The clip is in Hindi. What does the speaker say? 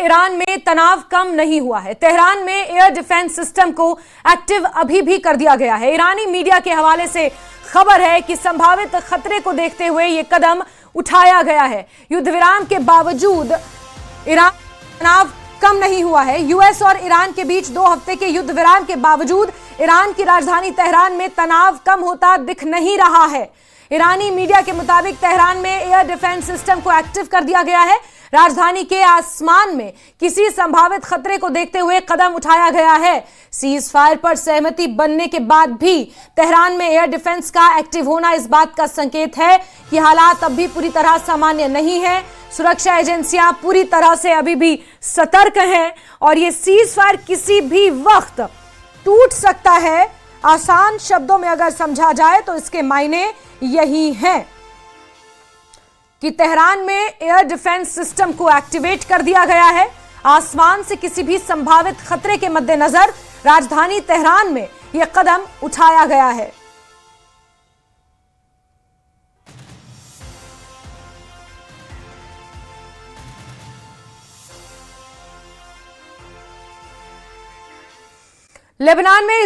ईरान में तनाव कम नहीं हुआ है। तेहरान में एयर डिफेंस सिस्टम को एक्टिव अभी भी कर दिया गया है। ईरानी मीडिया के हवाले से खबर है कि संभावित खतरे को देखते हुए यह कदम उठाया गया है। युद्ध विराम के बावजूद ईरान तनाव कम नहीं हुआ है। यूएस और ईरान के बीच 2 हफ्ते के युद्ध विराम के बावजूद ईरान की राजधानी तेहरान में तनाव कम होता दिख नहीं रहा है। ईरानी मीडिया के मुताबिक तेहरान में एयर डिफेंस सिस्टम को एक्टिव कर दिया गया है। राजधानी के आसमान में किसी संभावित खतरे को देखते हुए कदम उठाया गया है। सीज फायर पर सहमति बनने के बाद भी तेहरान में एयर डिफेंस का एक्टिव होना इस बात का संकेत है कि हालात अब भी पूरी तरह सामान्य नहीं है। सुरक्षा एजेंसियां पूरी तरह से अभी भी सतर्क हैं और ये सीज फायर किसी भी वक्त टूट सकता है। आसान शब्दों में अगर समझा जाए तो इसके मायने यही हैं कि तेहरान में एयर डिफेंस सिस्टम को एक्टिवेट कर दिया गया है। आसमान से किसी भी संभावित खतरे के मद्देनजर राजधानी तेहरान में यह कदम उठाया गया है। लेबनान में